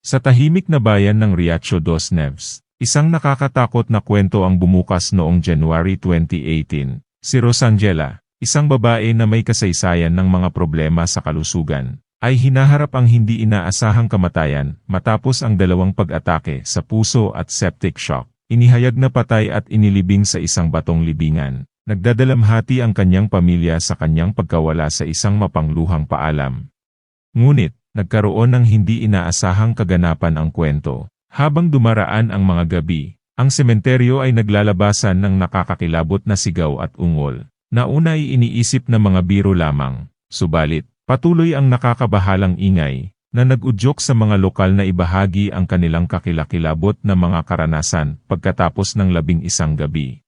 Sa tahimik na bayan ng Riacho dos Neves, isang nakakatakot na kwento ang bumukas noong January 2018. Si Rosangela, isang babae na may kasaysayan ng mga problema sa kalusugan, ay hinaharap ang hindi inaasahang kamatayan matapos ang dalawang pag-atake sa puso at septic shock. Inihayag na patay at inilibing sa isang batong libingan. Nagdadalamhati ang kanyang pamilya sa kanyang pagkawala sa isang mapangluhang paalam. Ngunit, nagkaroon ng hindi inaasahang kaganapan ang kwento. Habang dumaraan ang mga gabi, ang sementeryo ay naglalabasan ng nakakakilabot na sigaw at ungol. Nauna ay iniisip na mga biro lamang, subalit, patuloy ang nakakabahalang ingay, na nag-udyok sa mga lokal na ibahagi ang kanilang kakilakilabot na mga karanasan pagkatapos ng 11 gabi.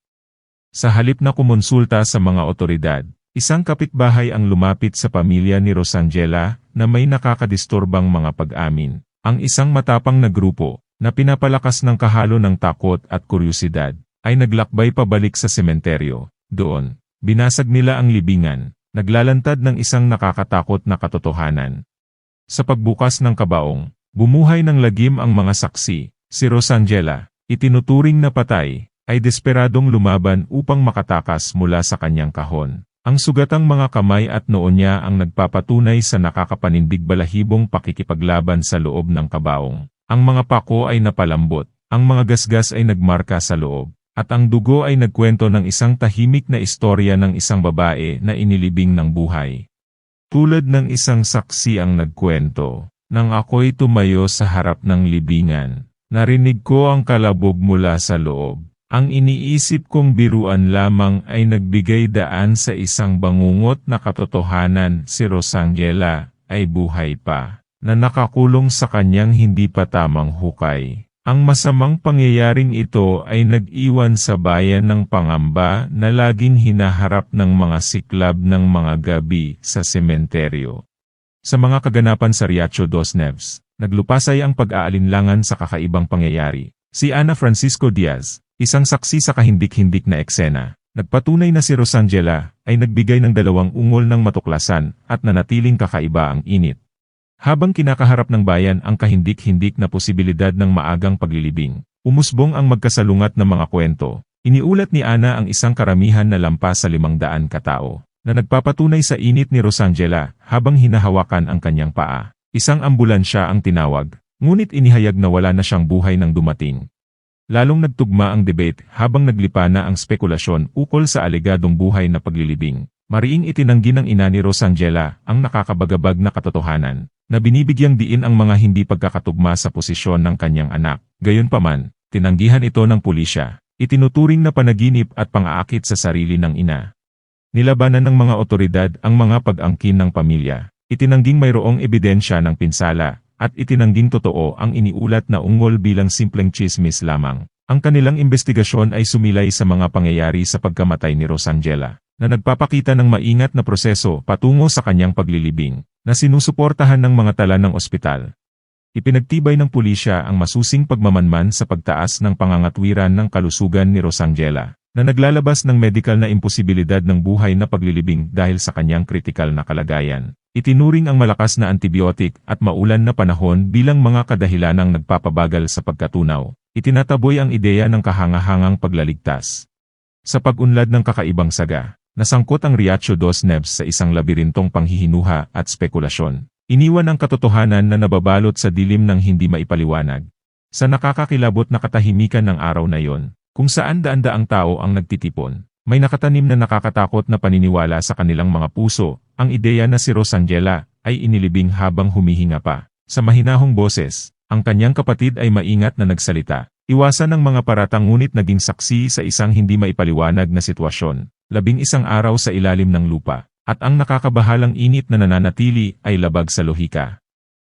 Sa halip na kumonsulta sa mga otoridad, isang kapitbahay ang lumapit sa pamilya ni Rosangela na may nakakadisturbang mga pag-amin. Ang isang matapang na grupo, na pinapalakas ng kahalo ng takot at kuryusidad, ay naglakbay pabalik sa sementeryo. Doon, binasag nila ang libingan, naglalantad ng isang nakakatakot na katotohanan. Sa pagbukas ng kabaong, bumuhay ng lagim ang mga saksi. Si Rosangela, itinuturing na patay, ay desperadong lumaban upang makatakas mula sa kanyang kahon. Ang sugatang mga kamay at noo niya ang nagpapatunay sa nakakapanindig balahibong pakikipaglaban sa loob ng kabaong. Ang mga pako ay napalambot, ang mga gasgas ay nagmarka sa loob, at ang dugo ay nagkwento ng isang tahimik na istorya ng isang babae na inilibing ng buhay. Tulad ng isang saksi ang nagkwento, nang ako'y tumayo sa harap ng libingan, narinig ko ang kalabog mula sa loob. Ang iniisip kong biruan lamang ay nagbigay daan sa isang bangungot na katotohanan. Si Rosangela ay buhay pa, na nakakulong sa kanyang hindi pa tamang hukay. Ang masamang pangyayaring ito ay nag-iwan sa bayan ng pangamba na laging hinaharap ng mga siklab ng mga gabi sa sementeryo. Sa mga kaganapan sa Riacho dos Neves, naglupasay ang pag-aalinlangan sa kakaibang pangyayari. Si Ana Francisco Diaz, isang saksi sa kahindik-hindik na eksena, nagpatunay na si Rosangela ay nagbigay ng 2 ungol ng matuklasan at nanatiling kakaiba ang init. Habang kinakaharap ng bayan ang kahindik-hindik na posibilidad ng maagang paglilibing, umusbong ang magkasalungat na mga kwento. Iniulat ni Ana ang isang karamihan na lampas sa 500 katao, na nagpapatunay sa init ni Rosangela habang hinahawakan ang kanyang paa. Isang ambulansya ang tinawag, ngunit inihayag na wala na siyang buhay nang dumating. Lalong nagtugma ang debate habang naglipa na ang spekulasyon ukol sa alegadong buhay na paglilibing. Mariing itinanggi ng ina ni Rosangela ang nakakabagabag na katotohanan, na binibigyang diin ang mga hindi pagkakatugma sa posisyon ng kanyang anak. Gayunpaman, tinanggihan ito ng pulisya. Itinuturing na panaginip at pang-aakit sa sarili ng ina. Nilabanan ng mga otoridad ang mga pag-angkin ng pamilya. Itinangging mayroong ebidensya ng pinsala, at itinangging totoo ang iniulat na ungol bilang simpleng tsismis lamang. Ang kanilang investigasyon ay sumilay sa mga pangyayari sa pagkamatay ni Rosangela, na nagpapakita ng maingat na proseso patungo sa kanyang paglilibing, na sinusuportahan ng mga tala ng ospital. Ipinagtibay ng pulisya ang masusing pagmamanman sa pagtaas ng pangangatwiran ng kalusugan ni Rosangela, na naglalabas ng medikal na imposibilidad ng buhay na paglilibing dahil sa kanyang kritikal na kalagayan. Itinuring ang malakas na antibiotic at maulan na panahon bilang mga kadahilanang nagpapabagal sa pagkatunaw. Itinataboy ang ideya ng kahangahangang paglaligtas. Sa pag-unlad ng kakaibang saga, nasangkot ang Riacho dos Neves sa isang labirintong panghihinuha at spekulasyon. Iniwan ang katotohanan na nababalot sa dilim ng hindi maipaliwanag. Sa nakakakilabot na katahimikan ng araw na yon, kung saan daan-daang tao ang nagtitipon, may nakatanim na nakakatakot na paniniwala sa kanilang mga puso, ang ideya na si Rosangela ay inilibing habang humihinga pa. Sa mahinahong boses, ang kanyang kapatid ay maingat na nagsalita. Iwasan ng mga paratang ngunit naging saksi sa isang hindi maipaliwanag na sitwasyon. 11 araw sa ilalim ng lupa, at ang nakakabahalang init na nananatili ay labag sa lohika.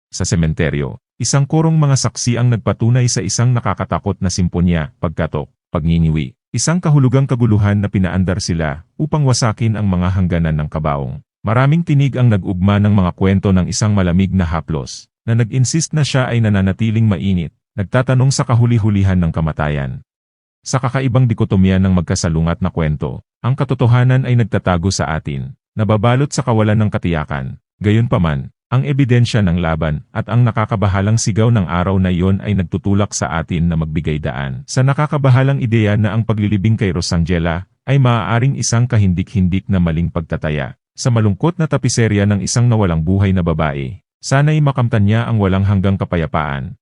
Sa sementeryo, isang korong mga saksi ang nagpatunay sa isang nakakatakot na simponya, pagkatok, pagnginiwi. Isang kahulugang kaguluhan na pinaandar sila upang wasakin ang mga hangganan ng kabaong. Maraming tinig ang nag-ugma ng mga kwento ng isang malamig na haplos, na nag-insist na siya ay nananatiling mainit, nagtatanong sa kahuli-hulihan ng kamatayan. Sa kakaibang dikotomya ng magkasalungat na kwento, ang katotohanan ay nagtatago sa atin, nababalot sa kawalan ng katiyakan. Gayunpaman, Ang ebidensya ng laban at ang nakakabahalang sigaw ng araw na iyon ay nagtutulak sa atin na magbigay daan sa nakakabahalang ideya na ang paglilibing kay Rosangela ay maaaring isang kahindik-hindik na maling pagtataya sa malungkot na tapiserya ng isang nawalang buhay na babae. Sana'y makamtan niya ang walang hanggang kapayapaan